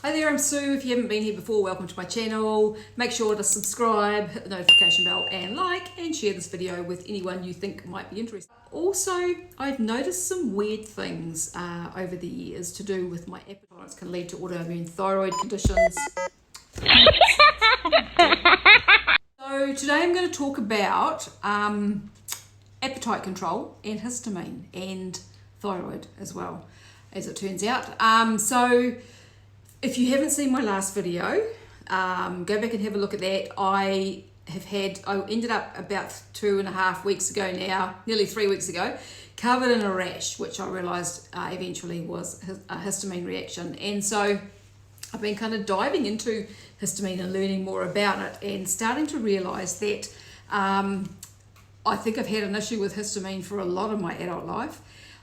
Hi there, I'm Sue. If you haven't been here before, welcome to my channel. Make sure to subscribe, hit the notification bell and like, and share this video with anyone you think might be interested. Also, I've noticed some weird things over the years to do with my appetite. Can lead to autoimmune thyroid conditions. So today I'm going to talk about appetite control and histamine and thyroid as well, as it turns out. So if you haven't seen my last video, go back and have a look at that. I ended up about 2.5 weeks ago now, nearly 3 weeks ago, covered in a rash, which I realised eventually was a histamine reaction. And so I've been kind of diving into histamine and learning more about it and starting to realise that I think I've had an issue with histamine for a lot of my adult life.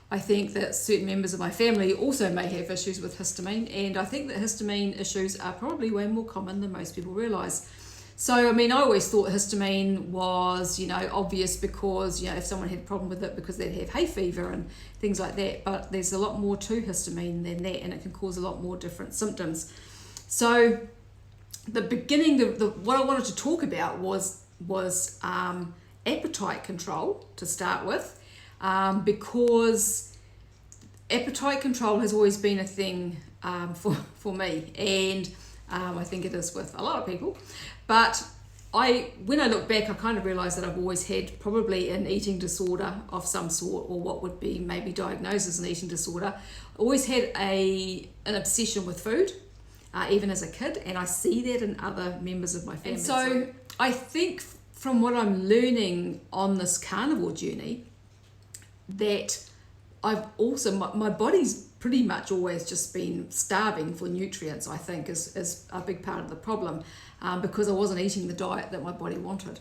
I think that certain members of my family also may have issues with histamine, and I think that histamine issues are probably way more common than most people realise. So, I mean, I always thought histamine was, obvious because, if someone had a problem with it because they'd have hay fever and things like that, but there's a lot more to histamine than that, and it can cause a lot more different symptoms. So, the beginning, what I wanted to talk about was appetite control to start with. Because appetite control has always been a thing for me, and I think it is with a lot of people. But when I look back, I kind of realised that I've always had probably an eating disorder of some sort, or what would be maybe diagnosed as an eating disorder. I always had an obsession with food, even as a kid, and I see that in other members of my family. And so I think from what I'm learning on this carnivore journey, that I've also, my body's pretty much always just been starving for nutrients, I think, is a big part of the problem, because I wasn't eating the diet that my body wanted.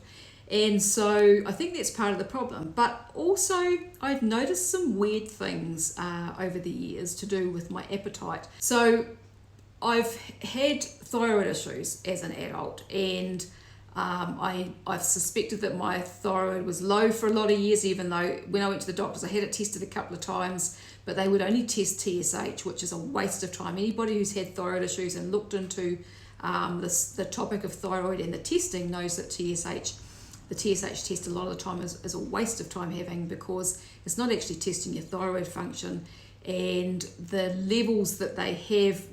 And so I think that's part of the problem. But also I've noticed some weird things over the years to do with my appetite. So I've had thyroid issues as an adult, and I've suspected that my thyroid was low for a lot of years, even though when I went to the doctors, I had it tested a couple of times, but they would only test TSH, which is a waste of time. Anybody who's had thyroid issues and looked into the topic of thyroid and the testing knows that the TSH test a lot of the time is a waste of time having, because it's not actually testing your thyroid function, and the levels that they have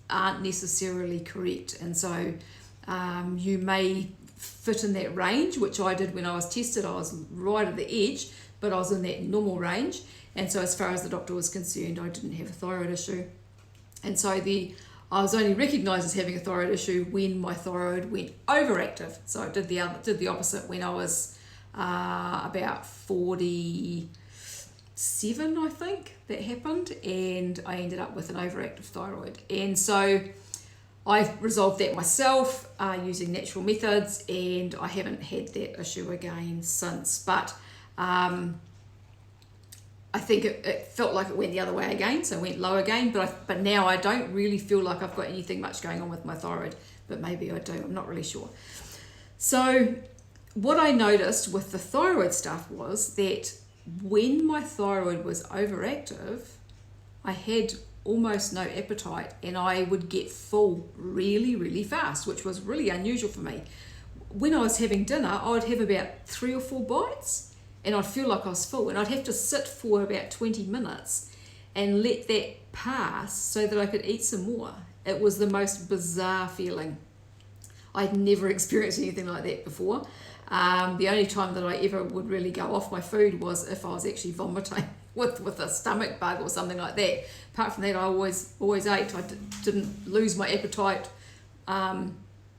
aren't necessarily correct. And so you may fit in that range, which I did when I was tested. I was right at the edge, but I was in that normal range. And so as far as the doctor was concerned, I didn't have a thyroid issue. And so I was only recognised as having a thyroid issue when my thyroid went overactive. So I did the opposite when I was about 47, I think, that happened, and I ended up with an overactive thyroid. And so I've resolved that myself using natural methods, and I haven't had that issue again since. But I think it felt like it went the other way again, so it went low again. But now I don't really feel like I've got anything much going on with my thyroid, but maybe I do, I'm not really sure. So what I noticed with the thyroid stuff was that when my thyroid was overactive, I had almost no appetite, and I would get full really, really fast, which was really unusual for me. When I was having dinner, I would have about 3 or 4 bites, and I'd feel like I was full, and I'd have to sit for about 20 minutes and let that pass so that I could eat some more. It was the most bizarre feeling. I'd never experienced anything like that before. The only time that I ever would really go off my food was if I was actually vomiting with a stomach bug or something like that. Apart from that, I always ate. I didn't lose my appetite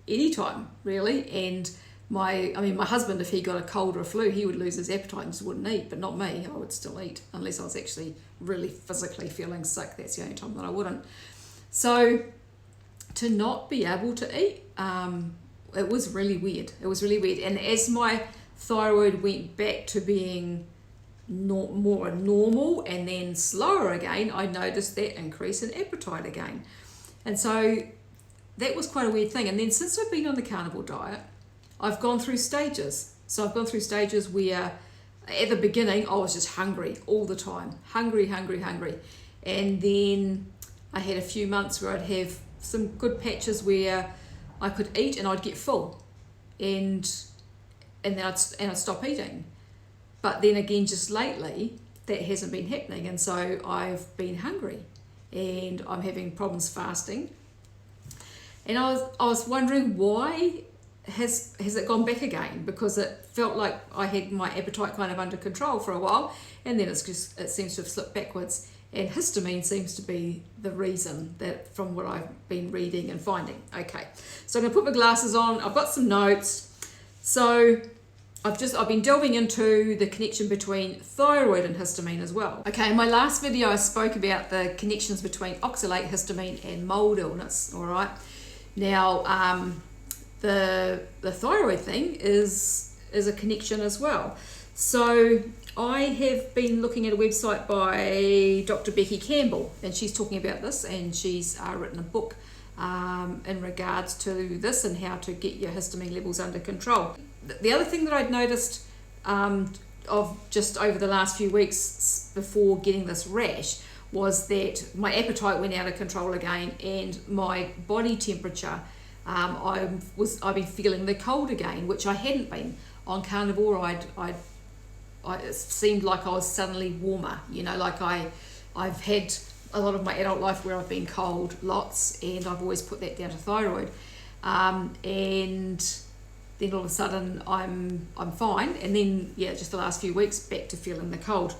anytime, really. And my husband, if he got a cold or a flu, he would lose his appetite and just wouldn't eat, but not me. I would still eat unless I was actually really physically feeling sick. That's the only time that I wouldn't. So to not be able to eat, it was really weird. And as my thyroid went back to being more normal and then slower again, I noticed that increase in appetite again. And so that was quite a weird thing. And then since I've been on the carnivore diet, I've gone through stages. So I've gone through stages where at the beginning I was just hungry all the time. Hungry. And then I had a few months where I'd have some good patches where I could eat and I'd get full, and then I'd stop eating. But then again, just lately, that hasn't been happening, and so I've been hungry, and I'm having problems fasting. And I was wondering, why has it gone back again? Because it felt like I had my appetite kind of under control for a while, and then it seems to have slipped backwards. And histamine seems to be the reason, that from what I've been reading and finding. Okay, so I'm going to put my glasses on. I've got some notes. So I've been delving into the connection between thyroid and histamine as well. Okay, in my last video I spoke about the connections between oxalate, histamine and mold illness. All right, now the thyroid thing is a connection as well. So I have been looking at a website by Dr. Becky Campbell, and she's talking about this, and she's written a book in regards to this and how to get your histamine levels under control. The other thing that I'd noticed of just over the last few weeks before getting this rash was that my appetite went out of control again, and my body temperature, I've been feeling the cold again, which I hadn't been. On Carnivore, it seemed like I was suddenly warmer, like I've had a lot of my adult life where I've been cold lots, and I've always put that down to thyroid, and then all of a sudden I'm fine, and then just the last few weeks back to feeling the cold.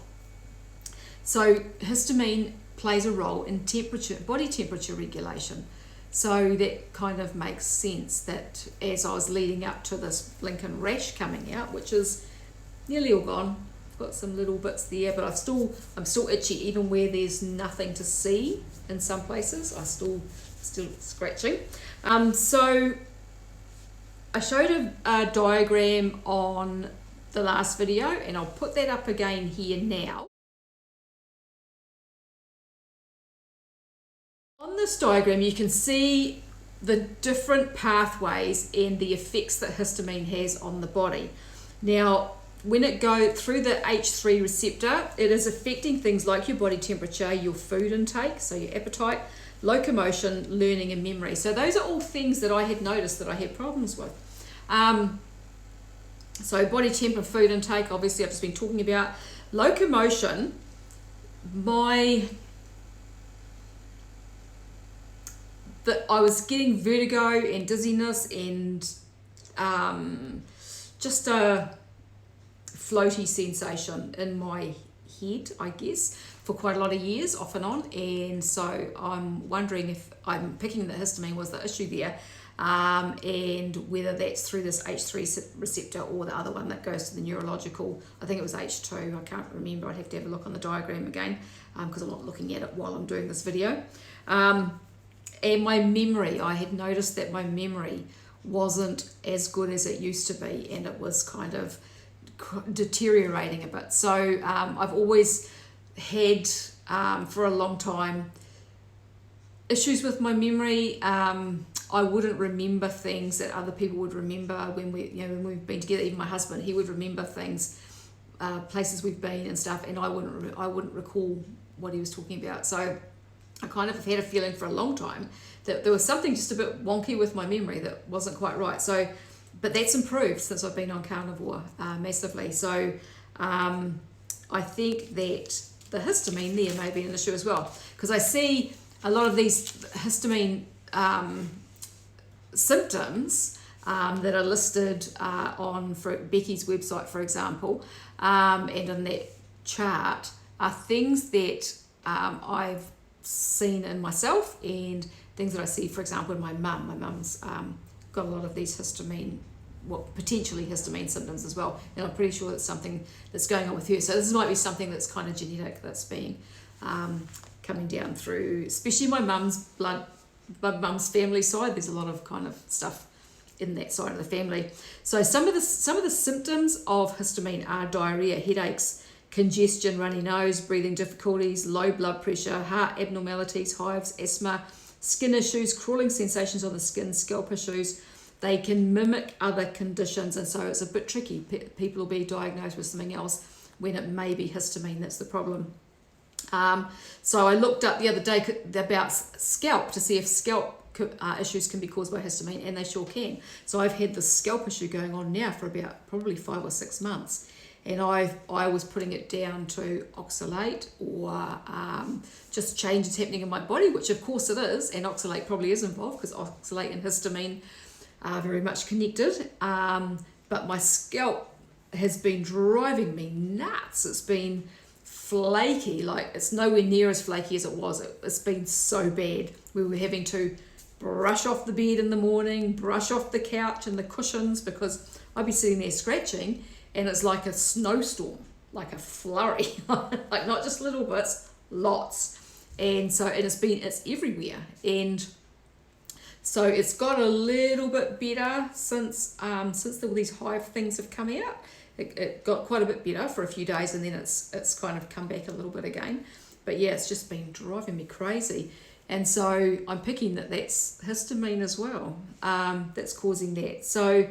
So histamine plays a role in body temperature regulation. So that kind of makes sense that as I was leading up to this blinking rash coming out, which is nearly all gone. I've got some little bits there, but I'm still itchy, even where there's nothing to see in some places. I still scratching. So I showed a diagram on the last video, and I'll put that up again here now. On this diagram, you can see the different pathways and the effects that histamine has on the body. Now, when it goes through the H3 receptor, it is affecting things like your body temperature, your food intake, so your appetite, locomotion, learning and memory. So those are all things that I had noticed that I had problems with. So body temp and food intake, obviously I've just been talking about. Locomotion, I was getting vertigo and dizziness and just a floaty sensation in my head, I guess, for quite a lot of years, off and on. And so I'm wondering if I'm picking the histamine was the issue there, and whether that's through this H3 receptor or the other one that goes to the neurological. I think it was H2, I can't remember. I'd have to have a look on the diagram again, because I'm not looking at it while I'm doing this video. And my memory, I had noticed that my memory wasn't as good as it used to be, and it was kind of deteriorating a bit. So I've always had, for a long time, issues with my memory. I wouldn't remember things that other people would remember when we've been together. Even my husband, he would remember things, places we've been and stuff, and I wouldn't recall what he was talking about. So I kind of had a feeling for a long time that there was something just a bit wonky with my memory that wasn't quite right. So, but that's improved since I've been on Carnivore massively. So I think that the histamine there may be an issue as well, because I see a lot of these histamine symptoms that are listed on Becky's website, for example, and in that chart are things that I've seen in myself, and things that I see, for example, in my mum. My mum's got a lot of these potentially histamine symptoms as well, and I'm pretty sure that's something that's going on with her. So this might be something that's kind of genetic, that's being coming down through, especially my mum's family side. There's a lot of kind of stuff in that side of the family. So some of the symptoms of histamine are diarrhea, headaches, congestion, runny nose, breathing difficulties, low blood pressure, heart abnormalities, hives, asthma, skin issues, crawling sensations on the skin, scalp issues. They can mimic other conditions, and so it's a bit tricky. People will be diagnosed with something else when it may be histamine that's the problem. So I looked up the other day about scalp to see if scalp issues can be caused by histamine, and they sure can. So I've had this scalp issue going on now for about probably 5 or 6 months, and I was putting it down to oxalate or just changes happening in my body, which of course it is, and oxalate probably is involved because oxalate and histamine are very much connected. But my scalp has been driving me nuts. It's been flaky, like it's nowhere near as flaky as it was. It's been so bad. We were having to brush off the bed in the morning, brush off the couch and the cushions, because I'd be sitting there scratching and it's like a snowstorm, like a flurry, like not just little bits, lots. And so it's everywhere. And so it's got a little bit better since these hive things have come out. It got quite a bit better for a few days, and then it's kind of come back a little bit again. But yeah, it's just been driving me crazy. And so I'm picking that's histamine as well, that's causing that. So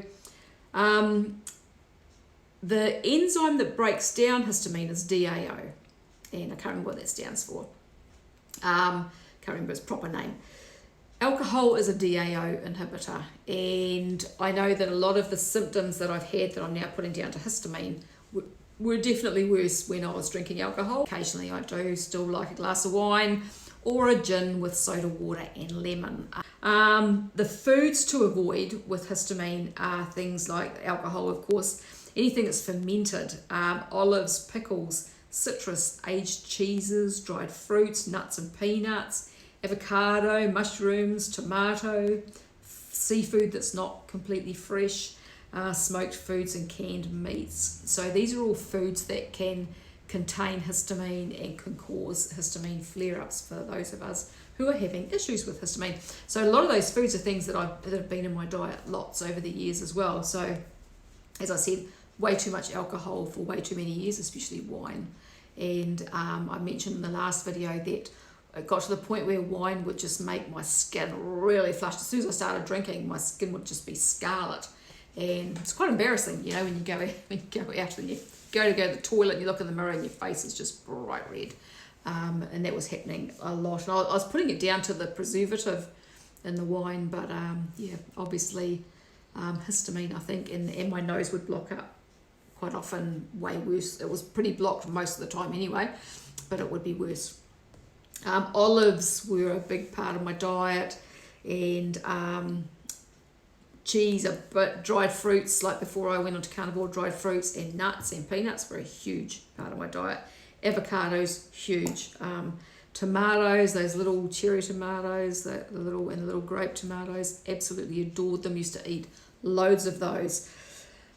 the enzyme that breaks down histamine is DAO, and I can't remember what that stands for. Can't remember its proper name. Alcohol is a DAO inhibitor, and I know that a lot of the symptoms that I've had that I'm now putting down to histamine were definitely worse when I was drinking alcohol. Occasionally I do still like a glass of wine or a gin with soda water and lemon. The foods to avoid with histamine are things like alcohol, of course, anything that's fermented, olives, pickles, citrus, aged cheeses, dried fruits, nuts and peanuts, avocado, mushrooms, tomato, seafood that's not completely fresh, smoked foods and canned meats. So these are all foods that can contain histamine and can cause histamine flare-ups for those of us who are having issues with histamine. So a lot of those foods are things that have been in my diet lots over the years as well. So as I said, way too much alcohol for way too many years, especially wine. And I mentioned in the last video that it got to the point where wine would just make my skin really flushed. As soon as I started drinking, my skin would just be scarlet. And it's quite embarrassing, you know, when you go out and you go to the toilet and you look in the mirror and your face is just bright red. And that was happening a lot. And I was putting it down to the preservative in the wine, but yeah, obviously histamine, I think, and my nose would block up quite often, way worse. It was pretty blocked most of the time anyway, but it would be worse. Olives were a big part of my diet, and cheese, but dried fruits, like before I went onto Carnivore, dried fruits and nuts and peanuts were a huge part of my diet. Avocados, huge. Tomatoes, those little cherry tomatoes, the little grape tomatoes, absolutely adored them, used to eat loads of those.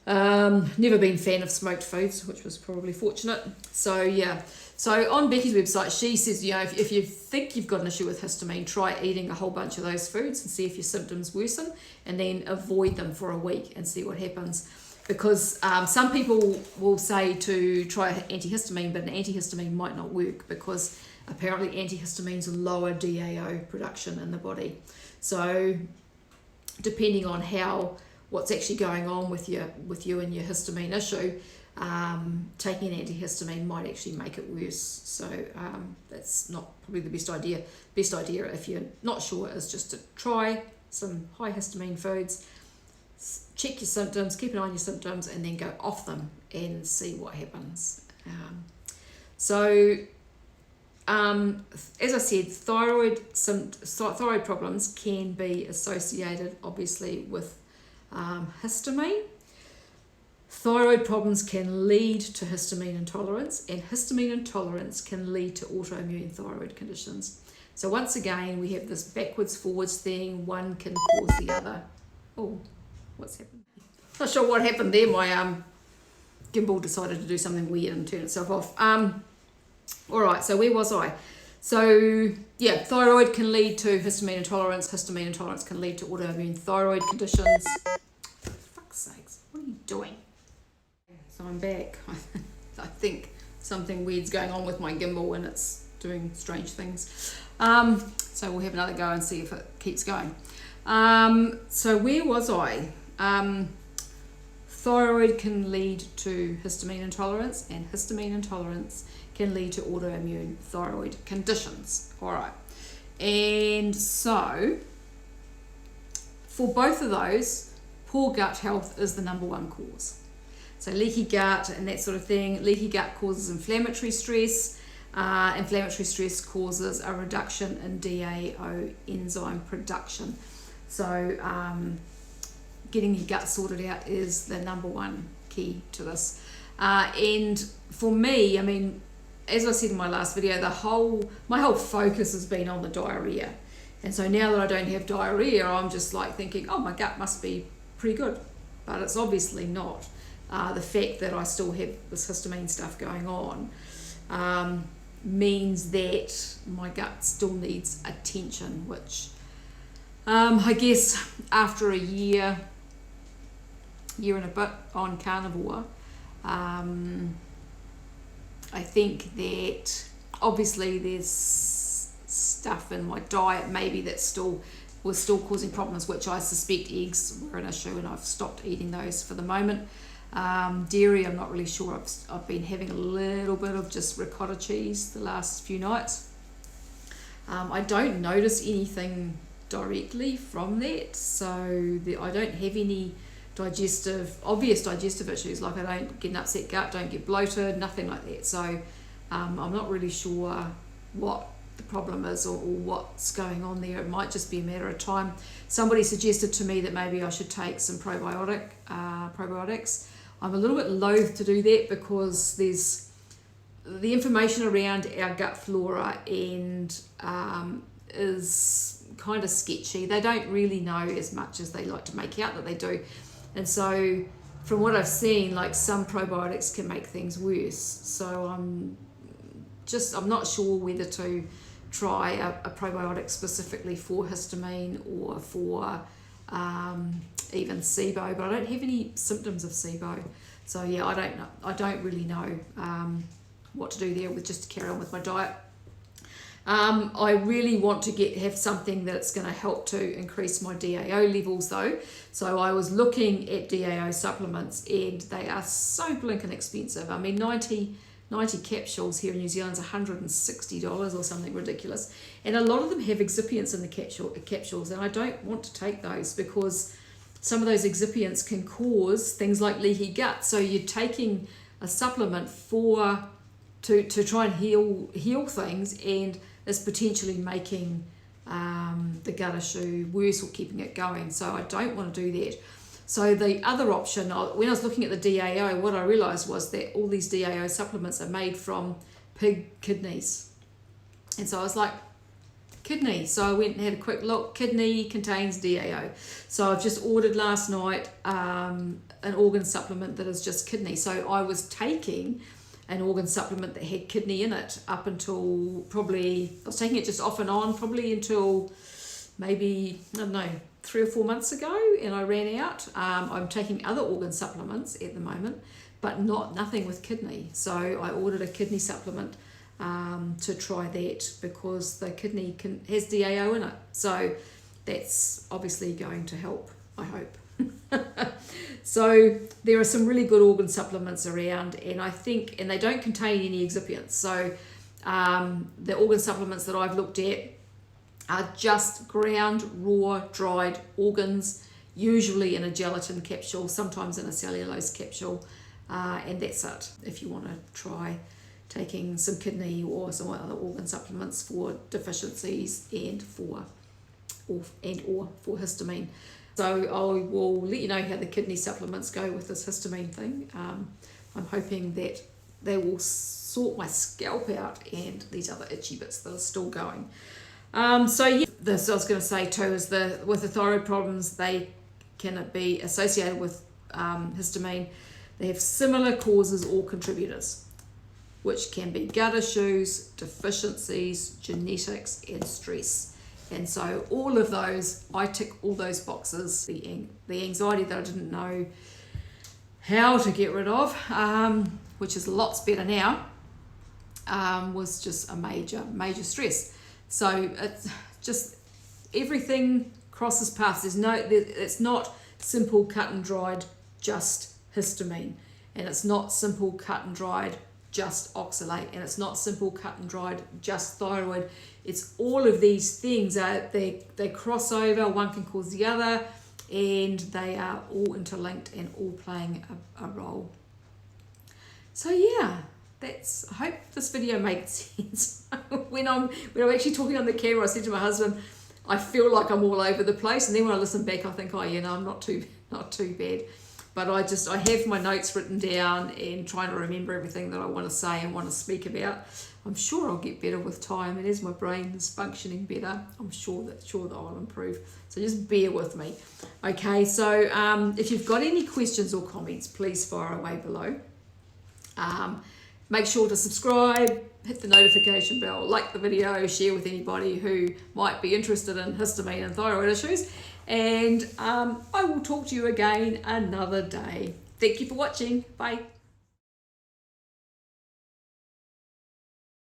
Never been a fan of smoked foods, which was probably fortunate. So yeah, so on Becky's website, she says, you know, if you think you've got an issue with histamine, try eating a whole bunch of those foods and see if your symptoms worsen, and then avoid them for a week and see what happens. Because some people will say to try antihistamine, but an antihistamine might not work because apparently antihistamines lower DAO production in the body. So depending on what's actually going on with you and your histamine issue, taking an antihistamine might actually make it worse. So that's not probably the best idea. Best idea, if you're not sure, is just to try some high histamine foods, check your symptoms, keep an eye on your symptoms, and then go off them and see what happens. As I said, thyroid problems can be associated obviously with histamine. Thyroid problems can lead to histamine intolerance, and histamine intolerance can lead to autoimmune thyroid conditions. So once again, we have this backwards forwards thing. One can cause the other. Oh, what's happened? Not sure what happened there. My gimbal decided to do something weird and turn itself off. All right, so where was I? So yeah, thyroid can lead to histamine intolerance. Histamine intolerance can lead to autoimmune thyroid conditions. For fuck's sakes, what are you doing? So I'm back. I think something weird's going on with my gimbal and it's doing strange things. So we'll have another go and see if it keeps going. So where was I? Thyroid can lead to histamine intolerance, and histamine intolerance can lead to autoimmune thyroid conditions. All right. And so for both of those, poor gut health is the number one cause. So leaky gut and that sort of thing. Leaky gut causes inflammatory stress. Inflammatory stress causes a reduction in DAO enzyme production. So getting your gut sorted out is the number one key to this. And for me, I mean, as I said in my last video, my whole focus has been on the diarrhea. And so now that I don't have diarrhea, I'm just like thinking, oh, my gut must be pretty good. But it's obviously not. The fact that I still have this histamine stuff going on means that my gut still needs attention, which I guess after a year and a bit on Carnivore, I think that obviously there's stuff in my diet maybe that was still causing problems, which I suspect eggs were an issue, and I've stopped eating those for the moment. Dairy, I'm not really sure. I've been having a little bit of just ricotta cheese the last few nights. I don't notice anything directly from that, so I don't have any obvious digestive issues, like I don't get an upset gut, don't get bloated, nothing like that. So I'm not really sure what the problem is or what's going on there. It might just be a matter of time. Somebody suggested to me that maybe I should take some probiotics. I'm a little bit loath to do that because there's the information around our gut flora and is kind of sketchy. They don't really know as much as they like to make out that they do. And so from what I've seen, like some probiotics can make things worse. So I'm not sure whether to try a probiotic specifically for histamine or for even SIBO, but I don't have any symptoms of SIBO. So yeah, I don't really know what to do there with just to carry on with my diet. I really want to have something that's going to help to increase my DAO levels though. So I was looking at DAO supplements and they are so blinking expensive. I mean, 90 capsules here in New Zealand is $160 or something ridiculous. And a lot of them have excipients in the capsules, and I don't want to take those because some of those excipients can cause things like leaky gut. So you're taking a supplement to try and heal things, and it's potentially making the gut issue worse or keeping it going. So I don't want to do that. So the other option, when I was looking at the DAO, what I realised was that all these DAO supplements are made from pig kidneys. And so I was like, kidney. So I went and had a quick look. Kidney contains DAO. So I've just ordered last night an organ supplement that is just kidney. So I was taking an organ supplement that had kidney in it up until I was taking it just off and on, probably until maybe, I don't know, 3 or 4 months ago, and I ran out. I'm taking other organ supplements at the moment, but nothing with kidney. So I ordered a kidney supplement to try that because the kidney has DAO in it. So that's obviously going to help, I hope. So there are some really good organ supplements around, and they don't contain any excipients. So the organ supplements that I've looked at are just ground, raw, dried organs, usually in a gelatin capsule, sometimes in a cellulose capsule, and that's it. If you want to try taking some kidney or some other organ supplements for deficiencies and for histamine. So I will let you know how the kidney supplements go with this histamine thing. I'm hoping that they will sort my scalp out and these other itchy bits that are still going. So yeah, this I was going to say too is with the thyroid problems, they can be associated with histamine. They have similar causes or contributors, which can be gut issues, deficiencies, genetics, and stress. And so all of those, I tick all those boxes. The anxiety that I didn't know how to get rid of, which is lots better now, was just a major stress. So it's just everything crosses paths. It's not simple cut and dried just histamine, and it's not simple cut and dried just oxalate, and it's not simple cut and dried just thyroid. It's all of these things they cross over. One can cause the other. and they are all interlinked and all playing a role. So yeah, I hope this video makes sense. when I'm actually talking on the camera, I said to my husband, I feel like I'm all over the place, and then when I listen back, I think, oh yeah, no, I'm not too bad. But I have my notes written down and trying to remember everything that I want to say and want to speak about. I'm sure I'll get better with time, and as my brain is functioning better, I'm sure that I'll improve. So just bear with me. Okay, so if you've got any questions or comments, please fire away below. Make sure to subscribe, hit the notification bell, like the video, share with anybody who might be interested in histamine and thyroid issues. And I will talk to you again another day. Thank you for watching. Bye.